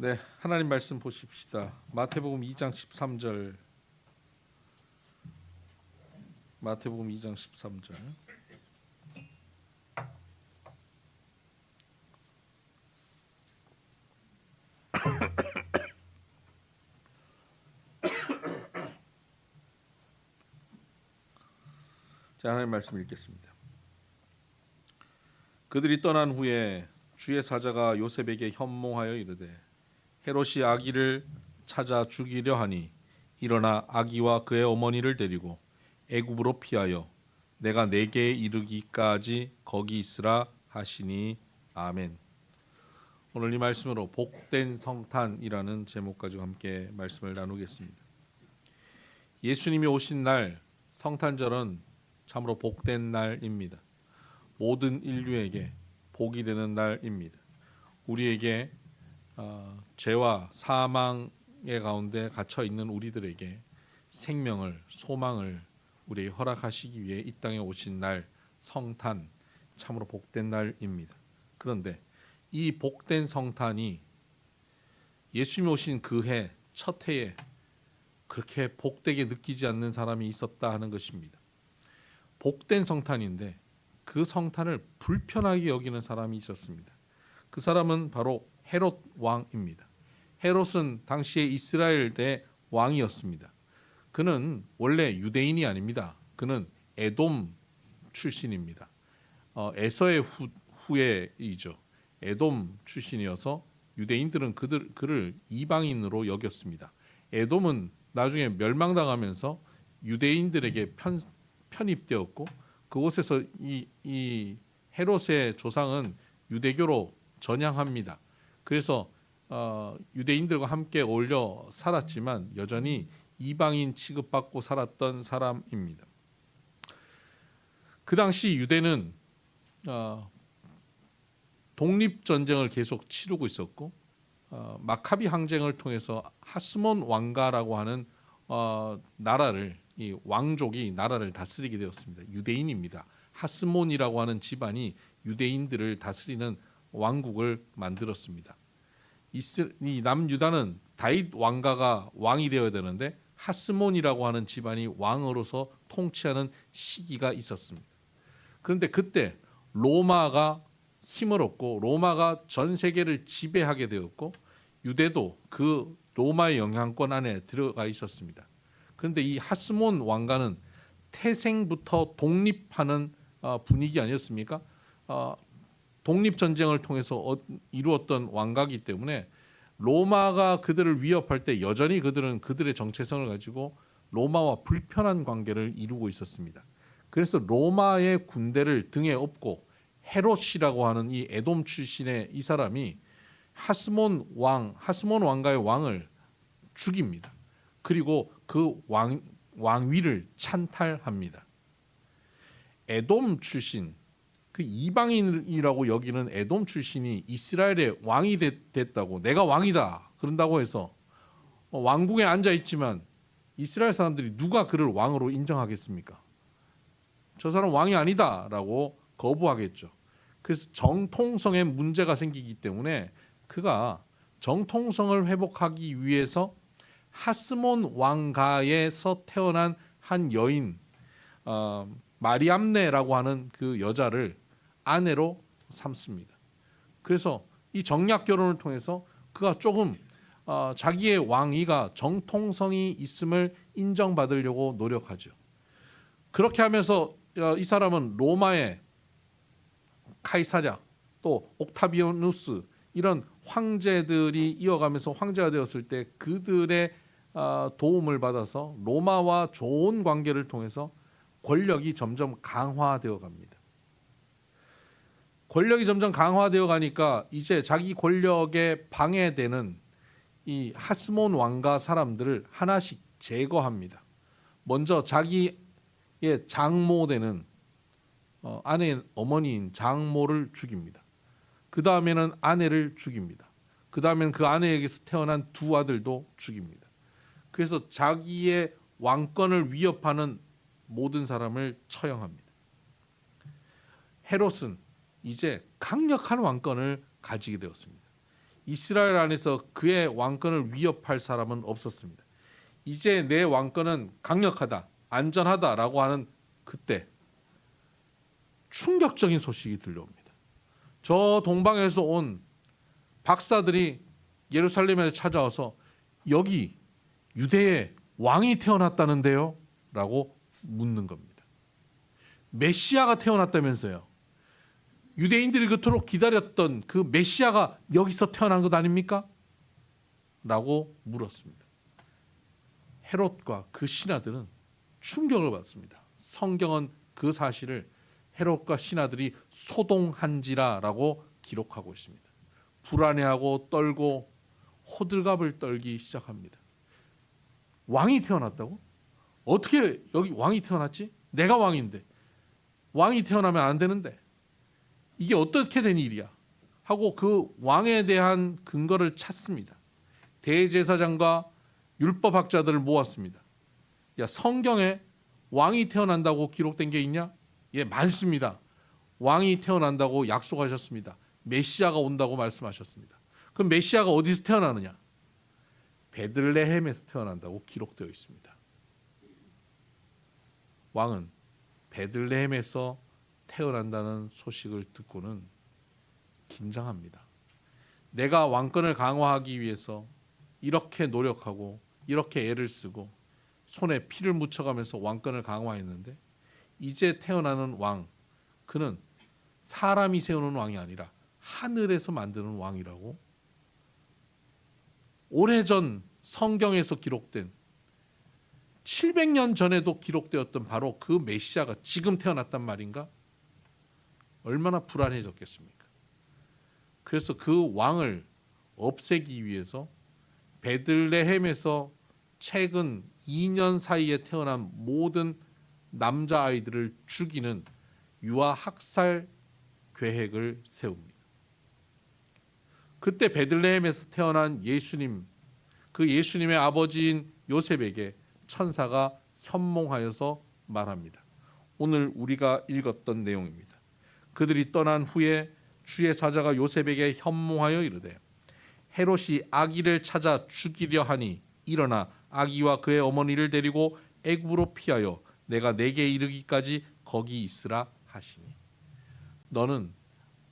네, 하나님 말씀 보십시다. 마태복음 2장 13절. 마태복음 2장 13절. 자, 하나님 말씀 읽겠습니다. 그들이 떠난 후에 주의 사자가 요셉에게 현몽하여 이르되 헤롯이 아기를 찾아 죽이려 하니 일어나 아기와 그의 어머니를 데리고 애굽으로 피하여 내가 내게 이르기까지 거기 있으라 하시니. 아멘. 오늘 이 말씀으로 복된 성탄이라는 제목 가지고 함께 말씀을 나누겠습니다. 예수님이 오신 날 성탄절은 참으로 복된 날입니다. 모든 인류에게 복이 되는 날입니다. 우리에게 죄와 사망의 가운데 갇혀 있는 우리들에게 생명을, 소망을 우리에게 허락하시기 위해 이 땅에 오신 날 성탄, 참으로 복된 날입니다. 그런데 이 복된 성탄이 예수님이 오신 그 해, 첫 해에 그렇게 복되게 느끼지 않는 사람이 있었다 하는 것입니다. 복된 성탄인데 그 성탄을 불편하게 여기는 사람이 있었습니다. 그 사람은 바로 헤롯 왕입니다. 헤롯은 당시에 이스라엘의 왕이었습니다. 그는 원래 유대인이 아닙니다. 그는 에돔 출신입니다. 에서의 후예이죠. 에돔 출신이어서 유대인들은 그를 이방인으로 여겼습니다. 에돔은 나중에 멸망당하면서 유대인들에게 편입되었고 그곳에서 이 헤롯의 조상은 유대교로 전향합니다. 그래서 유대인들과 함께 어울려 살았지만 여전히 이방인 취급받고 살았던 사람입니다. 그 당시 유대는 독립전쟁을 계속 치르고 있었고 마카비 항쟁을 통해서 하스몬 왕가라고 하는 나라를, 이 왕족이 나라를 다스리게 되었습니다. 유대인입니다. 하스몬이라고 하는 집안이 유대인들을 다스리는 왕국을 만들었습니다. 이 남유다는 다윗 왕가가 왕이 되어야 되는데 하스몬이라고 하는 집안이 왕으로서 통치하는 시기가 있었습니다. 그런데 그때 로마가 힘을 얻고 로마가 전 세계를 지배하게 되었고 유대도 그 로마의 영향권 안에 들어가 있었습니다. 그런데 이 하스몬 왕가는 태생부터 독립하는 분위기 아니었습니까? 독립전쟁을 통해서 이루었던 왕가이기 때문에 로마가 그들을 위협할 때 여전히 그들은 그들의 정체성을 가지고 로마와 불편한 관계를 이루고 있었습니다. 그래서 로마의 군대를 등에 업고 헤롯이라고 하는 이 에돔 출신의 이 사람이 하스몬 왕가의 왕을 죽입니다. 그리고 그 왕위를 찬탈합니다. 에돔 출신, 그 이방인이라고 여기는 에돔 출신이 이스라엘의 왕이 됐다고, 내가 왕이다 그런다고 해서 왕궁에 앉아 있지만 이스라엘 사람들이 누가 그를 왕으로 인정하겠습니까? 저 사람 왕이 아니다라고 거부하겠죠. 그래서 정통성에 문제가 생기기 때문에 그가 정통성을 회복하기 위해서 하스몬 왕가에서 태어난 한 여인 마리암네라고 하는 그 여자를 아내로 삼습니다. 그래서 이 정략 결혼을 통해서 그가 조금 자기의 왕위가 정통성이 있음을 인정받으려고 노력하죠. 그렇게 하면서 이 사람은 로마의 카이사랴 또 옥타비아누스 이런 황제들이 이어가면서 황제가 되었을 때 그들의 도움을 받아서 로마와 좋은 관계를 통해서 권력이 점점 강화되어 갑니다. 권력이 점점 강화되어 가니까 이제 자기 권력에 방해되는 이 하스몬 왕가 사람들을 하나씩 제거합니다. 먼저 자기의 장모되는 아내의 어머니인 장모를 죽입니다. 그 다음에는 아내를 죽입니다. 그 다음에는 그 아내에게서 태어난 두 아들도 죽입니다. 그래서 자기의 왕권을 위협하는 모든 사람을 처형합니다. 헤롯은 이제 강력한 왕권을 가지게 되었습니다. 이스라엘 안에서 그의 왕권을 위협할 사람은 없었습니다. 이제 내 왕권은 강력하다, 안전하다라고 하는 그때 충격적인 소식이 들려옵니다. 저 동방에서 온 박사들이 예루살렘에 찾아와서 여기 유대에 왕이 태어났다는데요? 라고 묻는 겁니다. 메시아가 태어났다면서요. 유대인들이 그토록 기다렸던 그 메시아가 여기서 태어난 것 아닙니까? 라고 물었습니다. 헤롯과 그 신하들은 충격을 받습니다. 성경은 그 사실을 헤롯과 신하들이 소동한지라라고 기록하고 있습니다. 불안해하고 떨고 호들갑을 떨기 시작합니다. 왕이 태어났다고? 어떻게 여기 왕이 태어났지? 내가 왕인데. 왕이 태어나면 안 되는데. 이게 어떻게 된 일이야? 하고 그 왕에 대한 근거를 찾습니다. 대제사장과 율법학자들을 모았습니다. 야, 성경에 왕이 태어난다고 기록된 게 있냐? 예, 많습니다. 왕이 태어난다고 약속하셨습니다. 메시아가 온다고 말씀하셨습니다. 그럼 메시아가 어디서 태어나느냐? 베들레헴에서 태어난다고 기록되어 있습니다. 왕은 베들레헴에서 태어난다는 소식을 듣고는 긴장합니다. 내가 왕권을 강화하기 위해서 이렇게 노력하고 이렇게 애를 쓰고 손에 피를 묻혀가면서 왕권을 강화했는데 이제 태어나는 왕, 그는 사람이 세우는 왕이 아니라 하늘에서 만드는 왕이라고 오래전 성경에서 기록된 700년 전에도 기록되었던 바로 그 메시아가 지금 태어났단 말인가? 얼마나 불안해졌겠습니까? 그래서 그 왕을 없애기 위해서 베들레헴에서 최근 2년 사이에 태어난 모든 남자아이들을 죽이는 유아 학살 계획을 세웁니다. 그때 베들레헴에서 태어난 예수님, 그 예수님의 아버지인 요셉에게 천사가 현몽하여서 말합니다. 오늘 우리가 읽었던 내용입니다. 그들이 떠난 후에 주의 사자가 요셉에게 현몽하여 이르되 헤롯이 아기를 찾아 죽이려 하니 일어나 아기와 그의 어머니를 데리고 애굽으로 피하여 내가 내게 이르기까지 거기 있으라 하시니 너는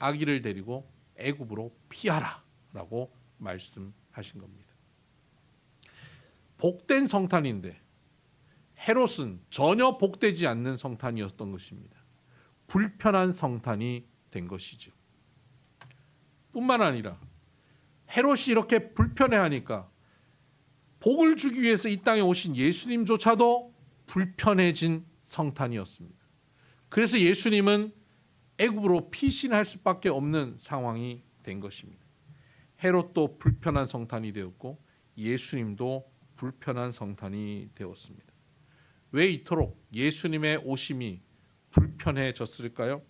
아기를 데리고 애굽으로 피하라 라고 말씀하신 겁니다. 복된 성탄인데 헤롯은 전혀 복되지 않는 성탄이었던 것입니다. 불편한 성탄이 된 것이죠. 뿐만 아니라 헤롯이 이렇게 불편해하니까 복을 주기 위해서 이 땅에 오신 예수님조차도 불편해진 성탄이었습니다. 그래서 예수님은 애굽으로 피신할 수밖에 없는 상황이 된 것입니다. 헤롯도 불편한 성탄이 되었고 예수님도 불편한 성탄이 되었습니다. 왜 이토록 예수님의 오심이 불편해졌을까요?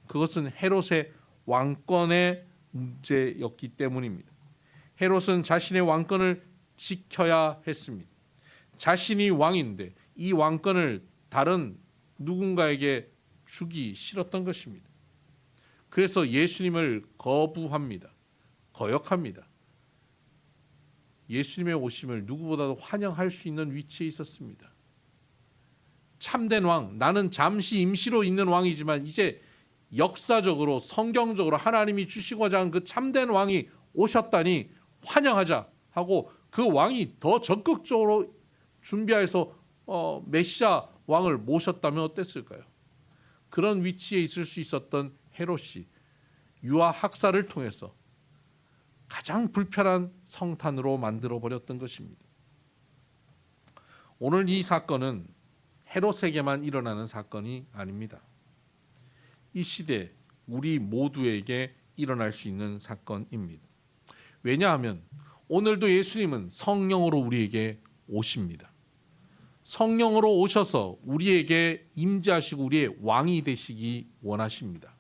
그것은 헤롯의 왕권의 문제였기 때문입니다. 헤롯은 자신의 왕권을 지켜야 했습니다. 자신이 왕인데 이 왕권을 다른 누군가에게 주기 싫었던 것입니다. 그래서 예수님을 거부합니다. 거역합니다. 예수님의 오심을 누구보다도 환영할 수 있는 위치에 있었습니다. 참된 왕, 나는 잠시 임시로 있는 왕이지만 이제 역사적으로 성경적으로 하나님이 주시고자 한 그 참된 왕이 오셨다니 환영하자 하고 그 왕이 더 적극적으로 준비해서 메시아 왕을 모셨다면 어땠을까요? 그런 위치에 있을 수 있었던 헤롯이 유아 학살을 통해서 가장 불편한 성탄으로 만들어 버렸던 것입니다. 오늘 이 사건은 헤롯에게만 일어나는 사건이 아닙니다. 이 시대 우리 모두에게 일어날 수 있는 사건입니다. 왜냐하면 오늘도 예수님은 성령으로 우리에게 오십니다. 성령으로 오셔서 우리에게 임재하시고 우리의 왕이 되시기 원하십니다.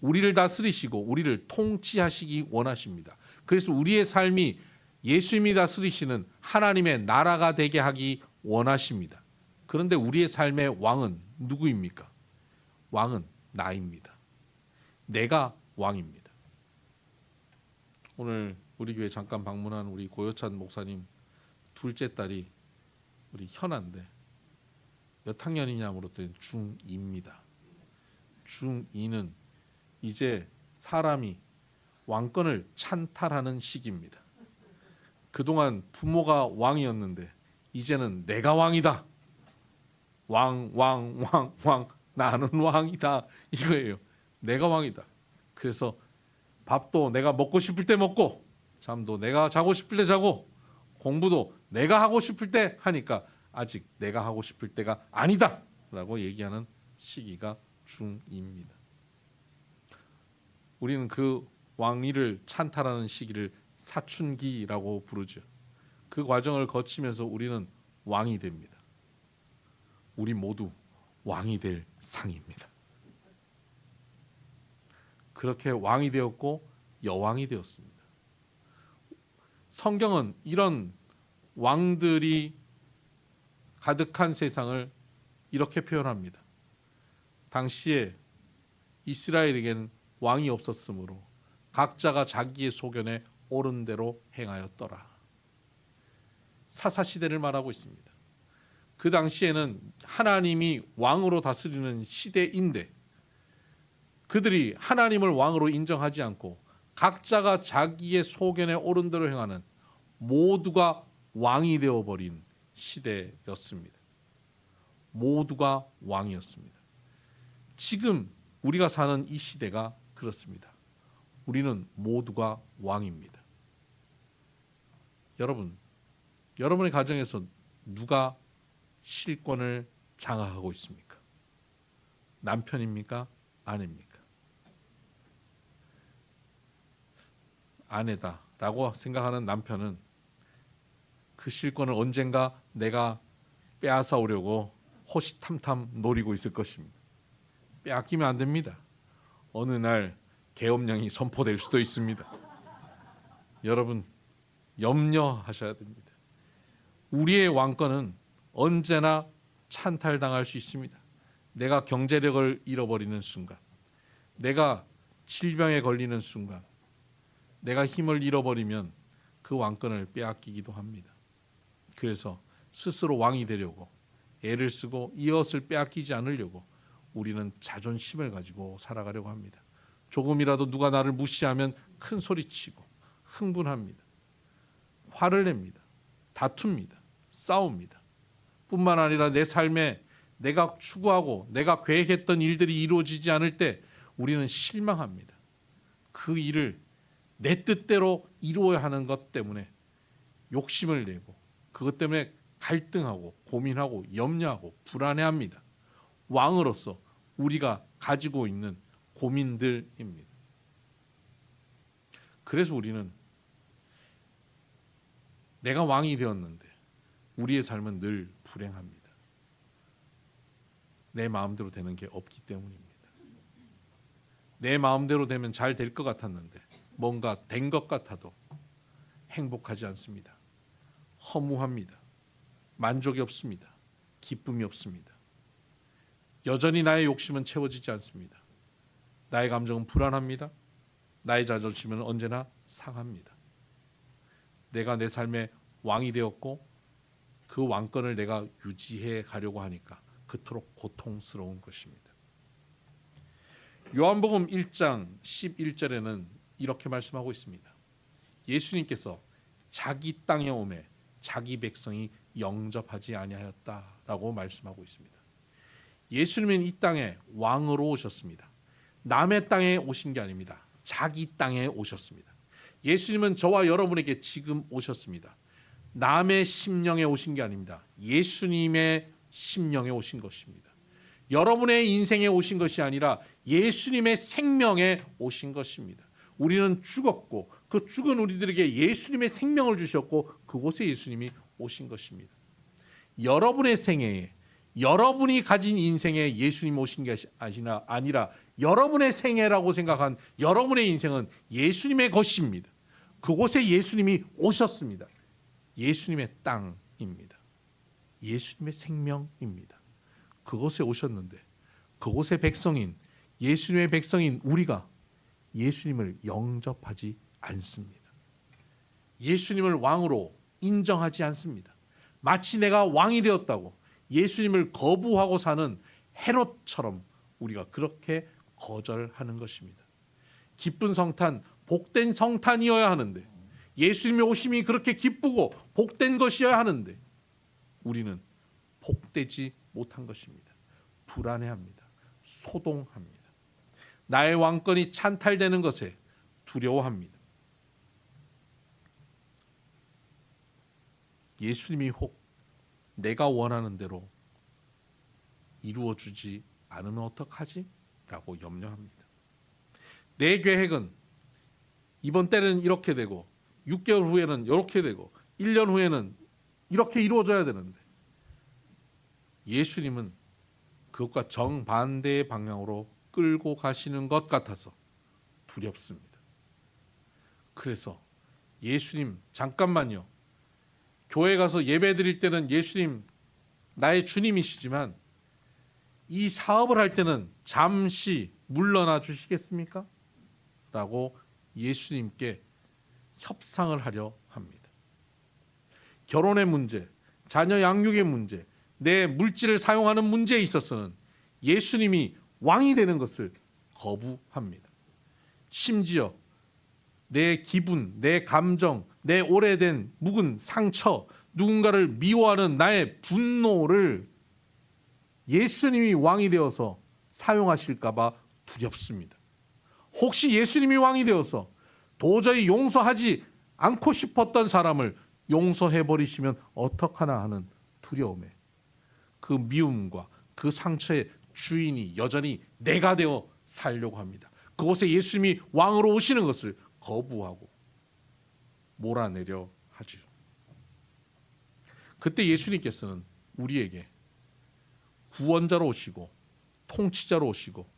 우리를 다스리시고 우리를 통치하시기 원하십니다. 그래서 우리의 삶이 예수님이 다스리시는 하나님의 나라가 되게 하기 원하십니다. 그런데 우리의 삶의 왕은 누구입니까? 왕은 나입니다. 내가 왕입니다. 오늘 우리 교회 잠깐 방문한 우리 고여찬 목사님 둘째 딸이 우리 현아인데 몇 학년이냐 물었더니 중2입니다. 중2는 이제 사람이 왕권을 찬탈하는 시기입니다. 그동안 부모가 왕이었는데 이제는 내가 왕이다. 왕 나는 왕이다 이거예요. 내가 왕이다. 그래서 밥도 내가 먹고 싶을 때 먹고 잠도 내가 자고 싶을 때 자고 공부도 내가 하고 싶을 때 하니까 아직 내가 하고 싶을 때가 아니다 라고 얘기하는 시기가 중2입니다. 우리는 그 왕위를 찬탈하는 시기를 사춘기라고 부르죠. 그 과정을 거치면서 우리는 왕이 됩니다. 우리 모두 왕이 될 상입니다. 그렇게 왕이 되었고 여왕이 되었습니다. 성경은 이런 왕들이 가득한 세상을 이렇게 표현합니다. 당시에 이스라엘에게는 왕이 없었으므로 각자가 자기의 소견에 옳은 대로 행하였더라. 사사시대를 말하고 있습니다. 그 당시에는 하나님이 왕으로 다스리는 시대인데 그들이 하나님을 왕으로 인정하지 않고 각자가 자기의 소견에 옳은 대로 행하는 모두가 왕이 되어버린 시대였습니다. 모두가 왕이었습니다. 지금 우리가 사는 이 시대가 그렇습니다. 우리는 모두가 왕입니다. 여러분, 여러분의 가정에서 누가 실권을 장악하고 있습니까? 남편입니까? 아내입니까? 아내다라고 생각하는 남편은 그 실권을 언젠가 내가 빼앗아 오려고 호시탐탐 노리고 있을 것입니다. 빼앗기면 안 됩니다. 어느 날 계엄령이 선포될 수도 있습니다. 여러분 염려하셔야 됩니다. 우리의 왕권은 언제나 찬탈당할 수 있습니다. 내가 경제력을 잃어버리는 순간, 내가 질병에 걸리는 순간, 내가 힘을 잃어버리면 그 왕권을 빼앗기기도 합니다. 그래서 스스로 왕이 되려고 애를 쓰고 이것을 빼앗기지 않으려고 우리는 자존심을 가지고 살아가려고 합니다. 조금이라도 누가 나를 무시하면 큰 소리치고 흥분합니다. 화를 냅니다. 다툽니다. 싸웁니다. 뿐만 아니라 내 삶에 내가 추구하고 내가 계획했던 일들이 이루어지지 않을 때 우리는 실망합니다. 그 일을 내 뜻대로 이루어야 하는 것 때문에 욕심을 내고 그것 때문에 갈등하고 고민하고 염려하고 불안해합니다. 왕으로서 우리가 가지고 있는 고민들입니다. 그래서 우리는 내가 왕이 되었는데 우리의 삶은 늘 불행합니다. 내 마음대로 되는 게 없기 때문입니다. 내 마음대로 되면 잘 될 것 같았는데 뭔가 된 것 같아도 행복하지 않습니다. 허무합니다. 만족이 없습니다. 기쁨이 없습니다. 여전히 나의 욕심은 채워지지 않습니다. 나의 감정은 불안합니다. 나의 자존심은 언제나 상합니다. 내가 내 삶의 왕이 되었고 그 왕권을 내가 유지해 가려고 하니까 그토록 고통스러운 것입니다. 요한복음 1장 11절에는 이렇게 말씀하고 있습니다. 예수님께서 자기 땅에 오매 자기 백성이 영접하지 아니하였다라고 말씀하고 있습니다. 예수님은 이 땅에 왕으로 오셨습니다. 남의 땅에 오신 게 아닙니다. 자기 땅에 오셨습니다. 예수님은 저와 여러분에게 지금 오셨습니다. 남의 심령에 오신 게 아닙니다. 예수님의 심령에 오신 것입니다. 여러분의 인생에 오신 것이 아니라 예수님의 생명에 오신 것입니다. 우리는 죽었고 그 죽은 우리들에게 예수님의 생명을 주셨고 그곳에 예수님이 오신 것입니다. 여러분의 생애에 여러분이 가진 인생에 예수님 오신 게 아니라 여러분의 생애라고 생각한 여러분의 인생은 예수님의 것입니다. 그곳에 예수님이 오셨습니다. 예수님의 땅입니다. 예수님의 생명입니다. 그곳에 오셨는데 그곳의 백성인 예수님의 백성인 우리가 예수님을 영접하지 않습니다. 예수님을 왕으로 인정하지 않습니다. 마치 내가 왕이 되었다고 예수님을 거부하고 사는 헤롯처럼 우리가 그렇게 거절하는 것입니다. 기쁜 성탄, 복된 성탄이어야 하는데, 예수님의 오심이 그렇게 기쁘고 복된 것이어야 하는데 우리는 복되지 못한 것입니다. 불안해합니다. 소동합니다. 나의 왕권이 찬탈되는 것에 두려워합니다. 예수님이 혹 내가 원하는 대로 이루어주지 않으면 어떡하지? 라고 염려합니다. 내 계획은 이번 때는 이렇게 되고 6개월 후에는 이렇게 되고 1년 후에는 이렇게 이루어져야 되는데 예수님은 그것과 정반대의 방향으로 끌고 가시는 것 같아서 두렵습니다. 그래서 예수님 잠깐만요. 교회 가서 예배 드릴 때는 예수님 나의 주님이시지만 이 사업을 할 때는 잠시 물러나 주시겠습니까? 라고 예수님께 협상을 하려 합니다. 결혼의 문제, 자녀 양육의 문제, 내 물질을 사용하는 문제에 있어서는 예수님이 왕이 되는 것을 거부합니다. 심지어 내 기분, 내 감정, 내 오래된 묵은 상처, 누군가를 미워하는 나의 분노를 예수님이 왕이 되어서 사용하실까 봐 두렵습니다. 혹시 예수님이 왕이 되어서 도저히 용서하지 않고 싶었던 사람을 용서해 버리시면 어떡하나 하는 두려움에 그 미움과 그 상처의 주인이 여전히 내가 되어 살려고 합니다. 그곳에 예수님이 왕으로 오시는 것을 거부하고 몰아내려 하죠. 그때 예수님께서는 우리에게 구원자로 오시고 통치자로 오시고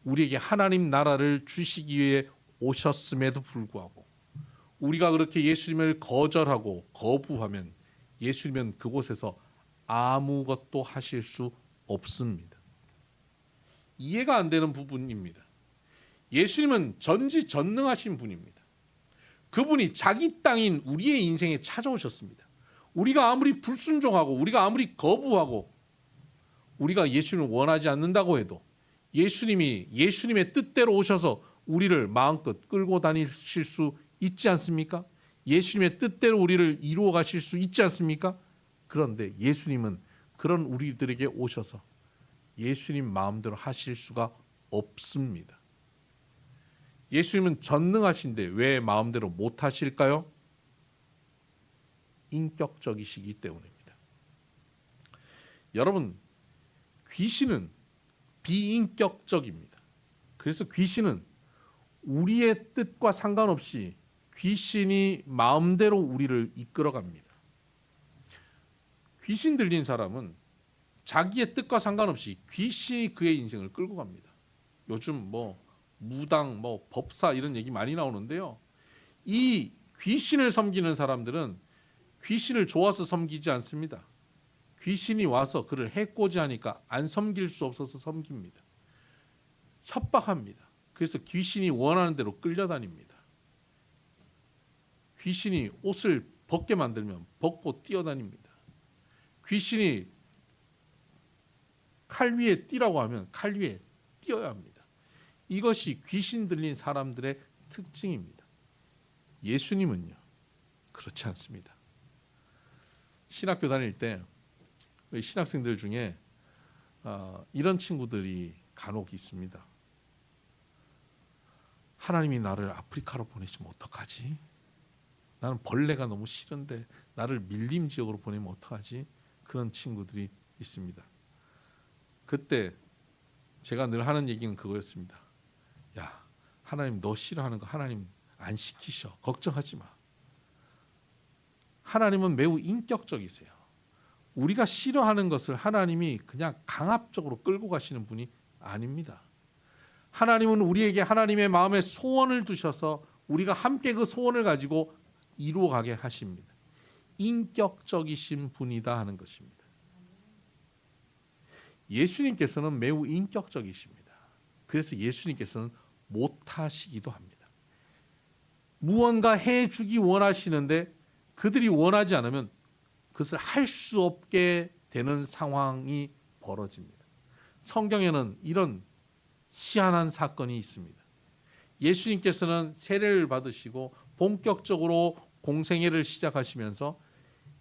우리에게 하나님 나라를 주시기 위해 오셨음에도 불구하고 우리가 그렇게 예수님을 거절하고 거부하면 예수님은 그곳에서 아무것도 하실 수 없습니다. 이해가 안 되는 부분입니다. 예수님은 전지전능하신 분입니다. 그분이 자기 땅인 우리의 인생에 찾아오셨습니다. 우리가 아무리 불순종하고 우리가 아무리 거부하고 우리가 예수님을 원하지 않는다고 해도 예수님이 예수님의 뜻대로 오셔서 우리를 마음껏 끌고 다니실 수 있지 않습니까? 예수님의 뜻대로 우리를 이루어 가실 수 있지 않습니까? 그런데 예수님은 그런 우리들에게 오셔서 예수님 마음대로 하실 수가 없습니다. 예수님은 전능하신데 왜 마음대로 못 하실까요? 인격적이시기 때문입니다. 여러분, 귀신은 비인격적입니다. 그래서 귀신은 우리의 뜻과 상관없이 귀신이 마음대로 우리를 이끌어갑니다. 귀신 들린 사람은 자기의 뜻과 상관없이 귀신이 그의 인생을 끌고 갑니다. 요즘 무당, 법사 이런 얘기 많이 나오는데요. 이 귀신을 섬기는 사람들은 귀신을 좋아서 섬기지 않습니다. 귀신이 와서 그를 해코지하니까 안 섬길 수 없어서 섬깁니다. 협박합니다. 그래서 귀신이 원하는 대로 끌려다닙니다. 귀신이 옷을 벗게 만들면 벗고 뛰어다닙니다. 귀신이 칼 위에 뛰라고 하면 칼 위에 뛰어야 합니다. 이것이 귀신 들린 사람들의 특징입니다. 예수님은요, 그렇지 않습니다. 신학교 다닐 때 신학생들 중에 이런 친구들이 간혹 있습니다. 하나님이 나를 아프리카로 보내시면 어떡하지? 나는 벌레가 너무 싫은데 나를 밀림 지역으로 보내면 어떡하지? 그런 친구들이 있습니다. 그때 제가 늘 하는 얘기는 그거였습니다. 야, 하나님 너 싫어하는 거 하나님 안 시키셔. 걱정하지 마. 하나님은 매우 인격적이세요. 우리가 싫어하는 것을 하나님이 그냥 강압적으로 끌고 가시는 분이 아닙니다. 하나님은 우리에게 하나님의 마음에 소원을 두셔서 우리가 함께 그 소원을 가지고 이루어가게 하십니다. 인격적이신 분이다 하는 것입니다. 예수님께서는 매우 인격적이십니다. 그래서 예수님께서는 못하시기도 합니다. 무언가 해주기 원하시는데 그들이 원하지 않으면 그것을 할 수 없게 되는 상황이 벌어집니다. 성경에는 이런 희한한 사건이 있습니다. 예수님께서는 세례를 받으시고 본격적으로 공생애를 시작하시면서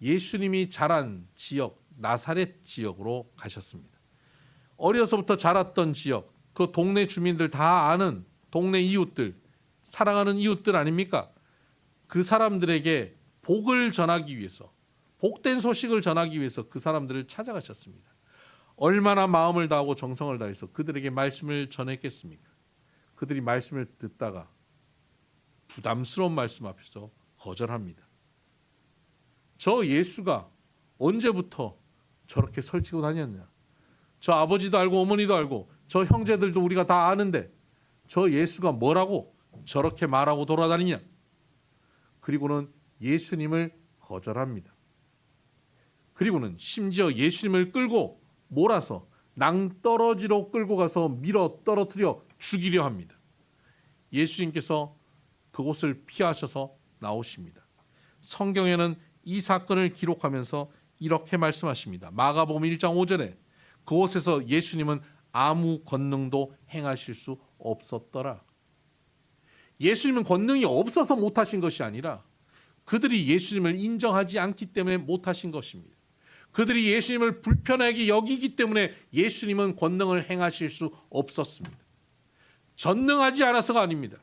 예수님이 자란 지역 나사렛 지역으로 가셨습니다. 어려서부터 자랐던 지역, 그 동네 주민들 다 아는 동네 이웃들, 사랑하는 이웃들 아닙니까? 그 사람들에게 복을 전하기 위해서, 복된 소식을 전하기 위해서 그 사람들을 찾아가셨습니다. 얼마나 마음을 다하고 정성을 다해서 그들에게 말씀을 전했겠습니까? 그들이 말씀을 듣다가 부담스러운 말씀 앞에서 거절합니다. 저 예수가 언제부터 저렇게 설치고 다녔냐? 저 아버지도 알고 어머니도 알고 저 형제들도 우리가 다 아는데 저 예수가 뭐라고 저렇게 말하고 돌아다니냐? 그리고는 예수님을 거절합니다. 그리고는 심지어 예수님을 끌고 몰아서 낭떠러지로 끌고 가서 밀어 떨어뜨려 죽이려 합니다. 예수님께서 그곳을 피하셔서 나오십니다. 성경에는 이 사건을 기록하면서 이렇게 말씀하십니다. 마가복음 1장 5절에 그곳에서 예수님은 아무 권능도 행하실 수 없었더라. 예수님은 권능이 없어서 못하신 것이 아니라 그들이 예수님을 인정하지 않기 때문에 못하신 것입니다. 그들이 예수님을 불편하게 여기기 때문에 예수님은 권능을 행하실 수 없었습니다. 전능하지 않아서가 아닙니다.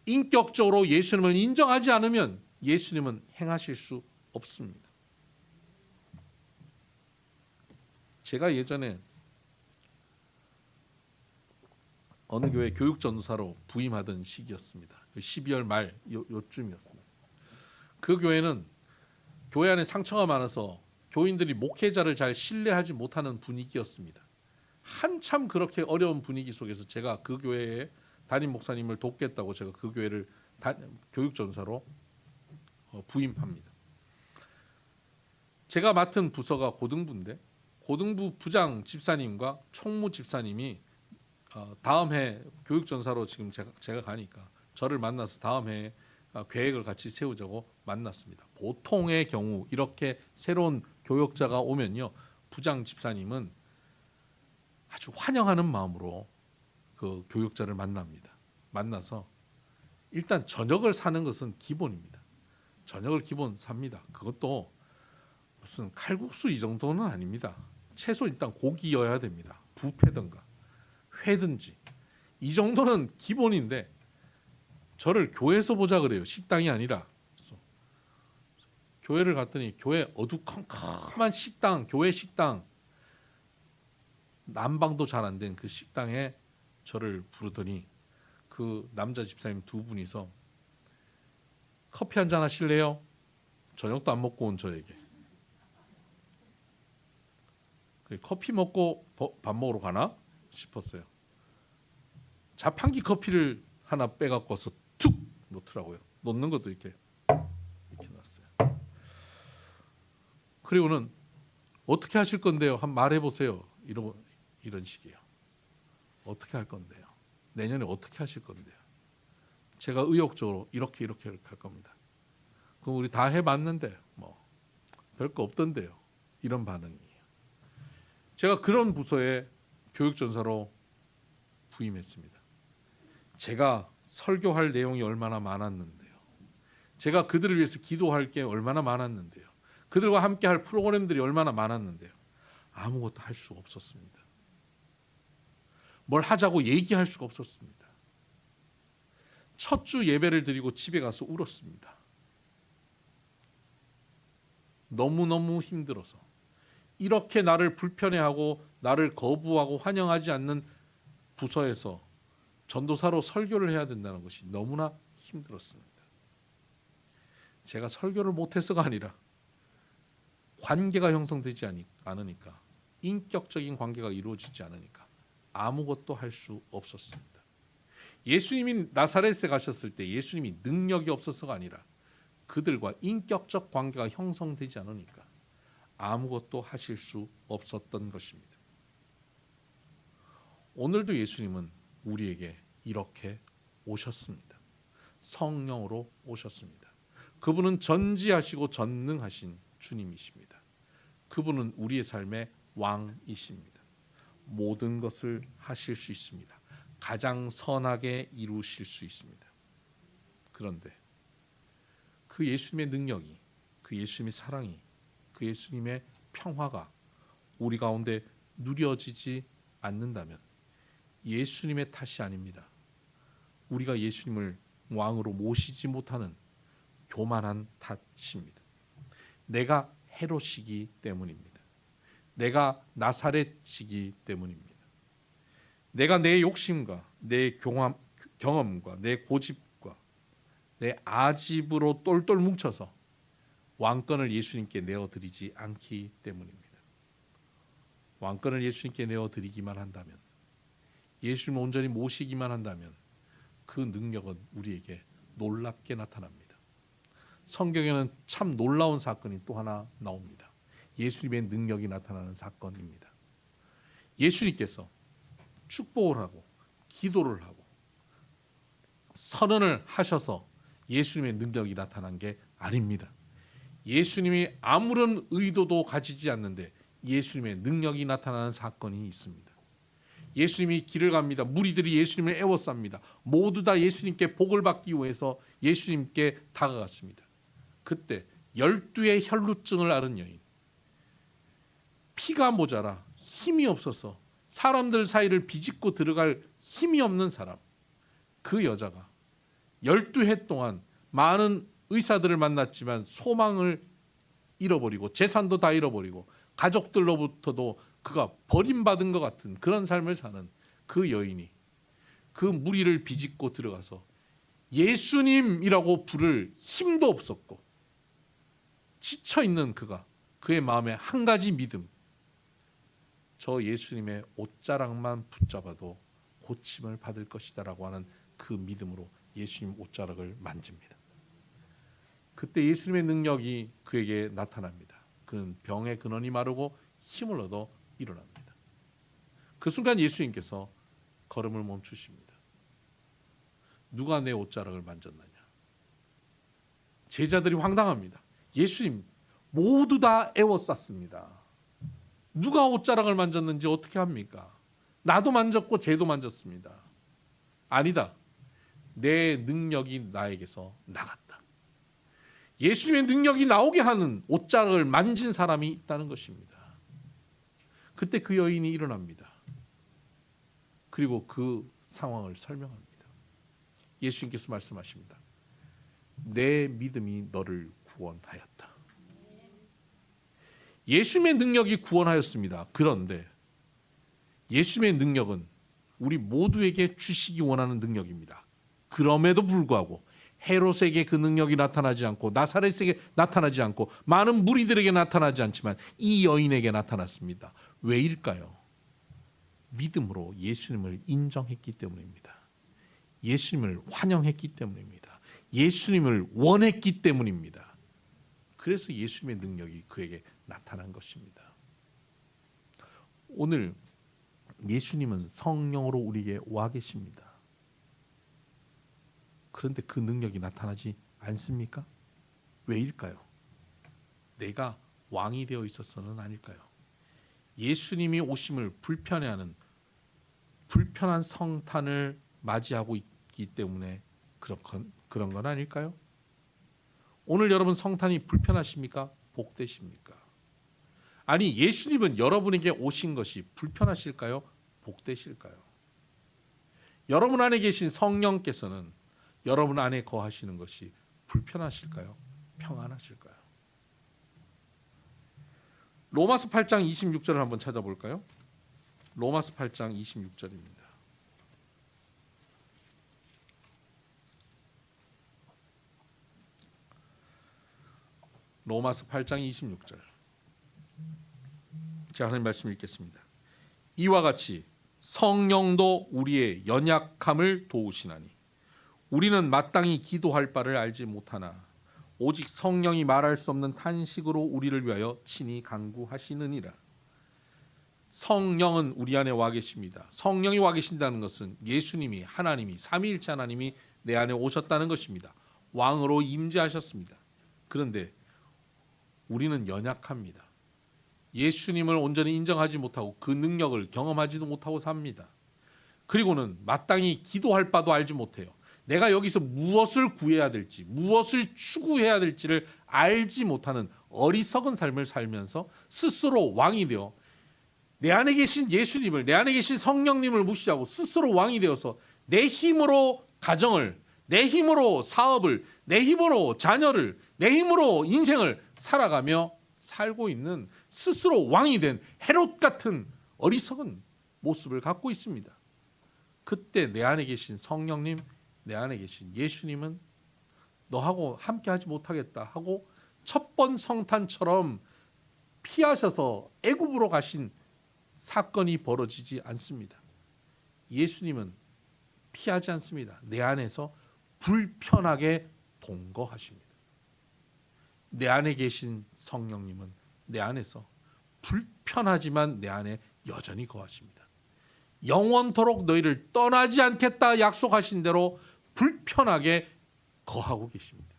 인격적으로 예수님을 인정하지 않으면 예수님은 행하실 수 없습니다. 제가 예전에 어느 교회 교육전도사로 부임하던 시기였습니다. 12월 말 요쯤이었습니다. 그 교회는 교회 안에 상처가 많아서 교인들이 목회자를 잘 신뢰하지 못하는 분위기였습니다. 한참 그렇게 어려운 분위기 속에서 제가 그 교회에 담임 목사님을 돕겠다고 제가 그 교회를 교육전사로 부임합니다. 제가 맡은 부서가 고등부인데 고등부 부장 집사님과 총무 집사님이 다음 해 교육전사로 지금 제가 가니까 저를 만나서 다음 해 계획을 같이 세우자고 만났습니다. 보통의 경우 이렇게 새로운 교역자가 오면요, 부장 집사님은 아주 환영하는 마음으로 그 교역자를 만납니다. 만나서 일단 저녁을 사는 것은 기본입니다. 저녁을 기본 삽니다. 그것도 무슨 칼국수 이 정도는 아닙니다. 최소 일단 고기여야 됩니다. 뷔페든가 회든지 이 정도는 기본인데 저를 교회에서 보자 그래요. 식당이 아니라. 그래서 교회를 갔더니 교회 어두컴컴한 식당, 교회 식당, 난방도 잘 안 된 그 식당에 저를 부르더니 그 남자 집사님 두 분이서 커피 한잔 하실래요? 저녁도 안 먹고 온 저에게. 커피 먹고 밥 먹으러 가나 싶었어요. 자판기 커피를 하나 빼갖고 와서 툭 놓더라고요. 놓는 것도 이렇게 놨어요. 그리고는 어떻게 하실 건데요? 한번 말해보세요. 이런 식이에요. 어떻게 할 건데요? 내년에 어떻게 하실 건데요? 제가 의욕적으로 이렇게 할 겁니다. 그럼 우리 다 해봤는데 뭐 별거 없던데요. 이런 반응이에요. 제가 그런 부서에 교육전사로 부임했습니다. 제가 설교할 내용이 얼마나 많았는데요. 제가 그들을 위해서 기도할 게 얼마나 많았는데요. 그들과 함께 할 프로그램들이 얼마나 많았는데요. 아무것도 할 수가 없었습니다. 뭘 하자고 얘기할 수가 없었습니다. 첫 주 예배를 드리고 집에 가서 울었습니다. 너무너무 힘들어서. 이렇게 나를 불편해하고 나를 거부하고 환영하지 않는 부서에서 전도사로 설교를 해야 된다는 것이 너무나 힘들었습니다. 제가 설교를 못해서가 아니라 관계가 형성되지 않으니까, 인격적인 관계가 이루어지지 않으니까 아무것도 할 수 없었습니다. 예수님이 나사렛에 가셨을 때 예수님이 능력이 없어서가 아니라 그들과 인격적 관계가 형성되지 않으니까 아무것도 하실 수 없었던 것입니다. 오늘도 예수님은 우리에게 이렇게 오셨습니다. 성령으로 오셨습니다. 그분은 전지하시고 전능하신 주님이십니다. 그분은 우리의 삶의 왕이십니다. 모든 것을 하실 수 있습니다. 가장 선하게 이루실 수 있습니다. 그런데 그 예수님의 능력이, 그 예수님의 사랑이, 그 예수님의 평화가 우리 가운데 누려지지 않는다면 예수님의 탓이 아닙니다. 우리가 예수님을 왕으로 모시지 못하는 교만한 탓입니다. 내가 헤롯이기 때문입니다. 내가 나사렛이기 때문입니다. 내가 내 욕심과 내 경험과 내 고집과 내 아집으로 똘똘 뭉쳐서 왕권을 예수님께 내어드리지 않기 때문입니다. 왕권을 예수님께 내어드리기만 한다면, 예수님을 온전히 모시기만 한다면 그 능력은 우리에게 놀랍게 나타납니다. 성경에는 참 놀라운 사건이 또 하나 나옵니다. 예수님의 능력이 나타나는 사건입니다. 예수님께서 축복을 하고 기도를 하고 선언을 하셔서 예수님의 능력이 나타난 게 아닙니다. 예수님이 아무런 의도도 가지지 않는데 예수님의 능력이 나타나는 사건이 있습니다. 예수님이 길을 갑니다. 무리들이 예수님을 애워쌉니다. 모두 다 예수님께 복을 받기 위해서 예수님께 다가갔습니다. 그때 12의 혈루증을 앓은 여인, 피가 모자라 힘이 없어서 사람들 사이를 비집고 들어갈 힘이 없는 사람, 그 여자가 12해 동안 많은 의사들을 만났지만 소망을 잃어버리고 재산도 다 잃어버리고 가족들로부터도 그가 버림받은 것 같은 그런 삶을 사는 그 여인이 그 무리를 비집고 들어가서 예수님이라고 부를 힘도 없었고 지쳐있는 그의 마음에 한 가지 믿음, 저 예수님의 옷자락만 붙잡아도 고침을 받을 것이다라고 하는 그 믿음으로 예수님 옷자락을 만집니다. 그때 예수님의 능력이 그에게 나타납니다. 그는 병의 근원이 마르고 힘을 얻어 일어납니다. 그 순간 예수님께서 걸음을 멈추십니다. 누가 내 옷자락을 만졌느냐? 제자들이 황당합니다. 예수님, 모두 다 애워쌌습니다. 누가 옷자락을 만졌는지 어떻게 합니까? 나도 만졌고 쟤도 만졌습니다. 아니다. 내 능력이 나에게서 나갔다. 예수님의 능력이 나오게 하는 옷자락을 만진 사람이 있다는 것입니다. 그때 그 여인이 일어납니다. 그리고 그 상황을 설명합니다. 예수님께서 말씀하십니다. 내 믿음이 너를 구원하였다. 예수님의 능력이 구원하였습니다. 그런데 예수님의 능력은 우리 모두에게 주시기 원하는 능력입니다. 그럼에도 불구하고 헤롯에게 그 능력이 나타나지 않고 나사렛에게 나타나지 않고 많은 무리들에게 나타나지 않지만 이 여인에게 나타났습니다. 왜일까요? 믿음으로 예수님을 인정했기 때문입니다. 예수님을 환영했기 때문입니다. 예수님을 원했기 때문입니다. 그래서 예수님의 능력이 그에게 나타난 것입니다. 오늘 예수님은 성령으로 우리에게 와 계십니다. 그런데 그 능력이 나타나지 않습니까? 왜일까요? 내가 왕이 되어 있어서는 아닐까요? 예수님이 오심을 불편해하는 불편한 성탄을 맞이하고 있기 때문에 그런 건 아닐까요? 오늘 여러분 성탄이 불편하십니까? 복되십니까? 아니, 예수님은 여러분에게 오신 것이 불편하실까요? 복되실까요? 여러분 안에 계신 성령께서는 여러분 안에 거하시는 것이 불편하실까요? 평안하실까요? 로마서 8장 26절을 한번 찾아볼까요? 로마서 8장 26절입니다. 로마서 8장 26절. 제가 하나님 말씀 읽겠습니다. 이와 같이 성령도 우리의 연약함을 도우시나니 우리는 마땅히 기도할 바를 알지 못하나 오직 성령이 말할 수 없는 탄식으로 우리를 위하여 친히 간구하시느니라. 성령은 우리 안에 와 계십니다. 성령이 와 계신다는 것은 예수님이, 하나님이, 삼위일체 하나님이 내 안에 오셨다는 것입니다. 왕으로 임재하셨습니다. 그런데 우리는 연약합니다. 예수님을 온전히 인정하지 못하고 그 능력을 경험하지도 못하고 삽니다. 그리고는 마땅히 기도할 바도 알지 못해요. 내가 여기서 무엇을 구해야 될지, 무엇을 추구해야 될지를 알지 못하는 어리석은 삶을 살면서 스스로 왕이 되어 내 안에 계신 예수님을, 내 안에 계신 성령님을 무시하고 스스로 왕이 되어서 내 힘으로 가정을, 내 힘으로 사업을, 내 힘으로 자녀를, 내 힘으로 인생을 살아가며 살고 있는 스스로 왕이 된 헤롯 같은 어리석은 모습을 갖고 있습니다. 그때 내 안에 계신 성령님, 내 안에 계신 예수님은 너하고 함께하지 못하겠다 하고 첫 번 성탄처럼 피하셔서 애굽으로 가신 사건이 벌어지지 않습니다. 예수님은 피하지 않습니다. 내 안에서 불편하게 동거하십니다. 내 안에 계신 성령님은 내 안에서 불편하지만 내 안에 여전히 거하십니다. 영원토록 너희를 떠나지 않겠다 약속하신 대로 불편하게 거하고 계십니다.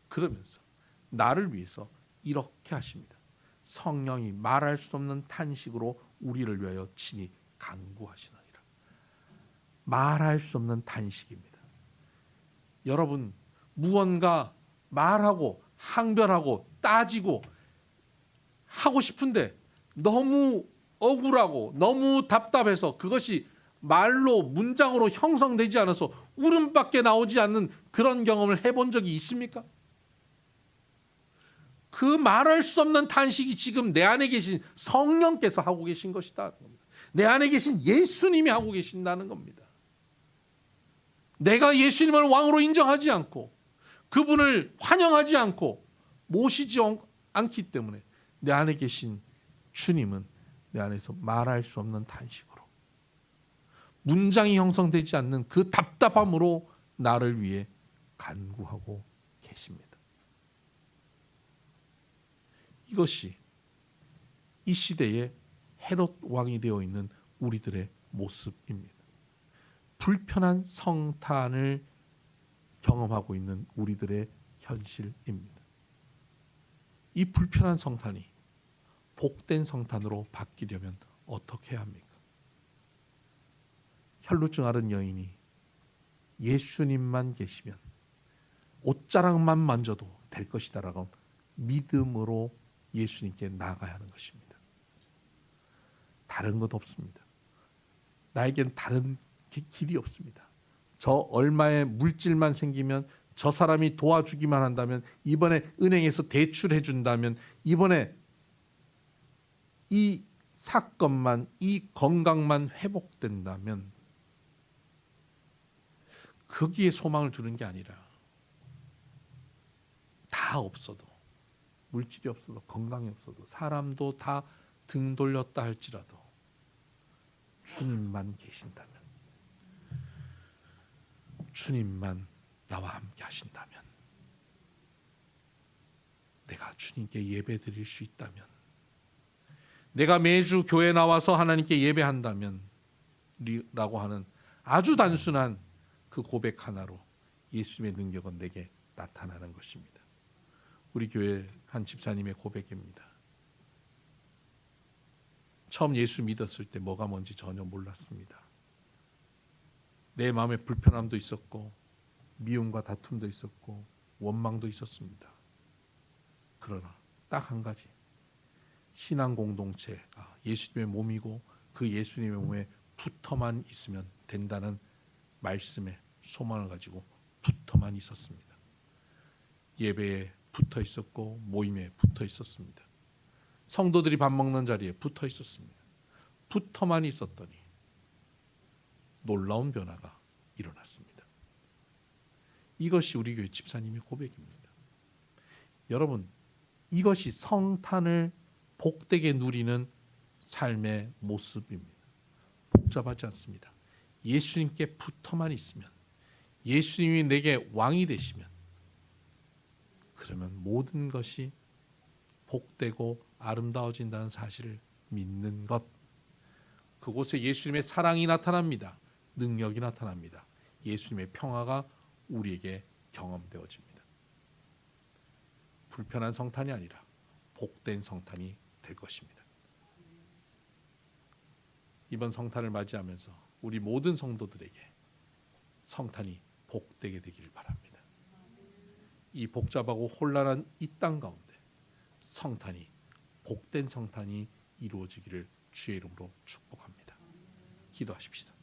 그러면서 나를 위해서 이렇게 하십니다. 성령이 말할 수 없는 탄식으로 우리를 위하여 친히 간구하시느니라. 말할 수 없는 탄식입니다. 여러분, 무언가 말하고 항변하고 따지고 하고 싶은데 너무 억울하고 너무 답답해서 그것이 말로 문장으로 형성되지 않아서 울음밖에 나오지 않는 그런 경험을 해본 적이 있습니까? 그 말할 수 없는 탄식이 지금 내 안에 계신 성령께서 하고 계신 것이다. 내 안에 계신 예수님이 하고 계신다는 겁니다. 내가 예수님을 왕으로 인정하지 않고 그분을 환영하지 않고 모시지 않기 때문에 내 안에 계신 주님은 내 안에서 말할 수 없는 탄식으로 문장이 형성되지 않는 그 답답함으로 나를 위해 간구하고 계십니다. 이것이 이 시대에 헤롯 왕이 되어 있는 우리들의 모습입니다. 불편한 성탄을 경험하고 있는 우리들의 현실입니다. 이 불편한 성탄이 복된 성탄으로 바뀌려면 어떻게 해야 합니까? 혈루증 앓은 여인이 예수님만 계시면 옷자락만 만져도 될 것이다라고 믿음으로 예수님께 나아가야 하는 것입니다. 다른 것 없습니다. 나에겐 다른 길이 없습니다. 저 얼마의 물질만 생기면, 저 사람이 도와주기만 한다면, 이번에 은행에서 대출해 준다면, 이번에 이 사건만, 이 건강만 회복된다면 거기에 소망을 두는 게 아니라 다 없어도, 물질이 없어도, 건강이 없어도, 사람도 다 등 돌렸다 할지라도 주님만 계신다면, 주님만 나와 함께 하신다면, 내가 주님께 예배 드릴 수 있다면, 내가 매주 교회 나와서 하나님께 예배한다면 라고 하는 아주 단순한 그 고백 하나로 예수님의 능력은 내게 나타나는 것입니다. 우리 교회 한 집사님의 고백입니다. 처음 예수 믿었을 때 뭐가 뭔지 전혀 몰랐습니다. 내 마음에 불편함도 있었고 미움과 다툼도 있었고 원망도 있었습니다. 그러나 딱 한 가지, 신앙 공동체가 예수님의 몸이고 그 예수님의 몸에 붙어만 있으면 된다는 말씀에 소망을 가지고 붙어만 있었습니다. 예배에 붙어 있었고 모임에 붙어 있었습니다. 성도들이 밥 먹는 자리에 붙어 있었습니다. 붙어만 있었더니 놀라운 변화가 일어났습니다. 이것이 우리 교회 집사님의 고백입니다. 여러분, 이것이 성탄을 복되게 누리는 삶의 모습입니다. 복잡하지 않습니다. 예수님께 붙어만 있으면, 예수님이 내게 왕이 되시면, 그러면 모든 것이 복되고 아름다워진다는 사실을 믿는 것. 그곳에 예수님의 사랑이 나타납니다. 능력이 나타납니다. 예수님의 평화가 우리에게 경험되어집니다. 불편한 성탄이 아니라 복된 성탄이 될 것입니다. 이번 성탄을 맞이하면서 우리 모든 성도들에게 성탄이 복되게 되기를 바랍니다. 이 복잡하고 혼란한 이 땅 가운데 성탄이, 복된 성탄이 이루어지기를 주의 이름으로 축복합니다. 기도하십시다.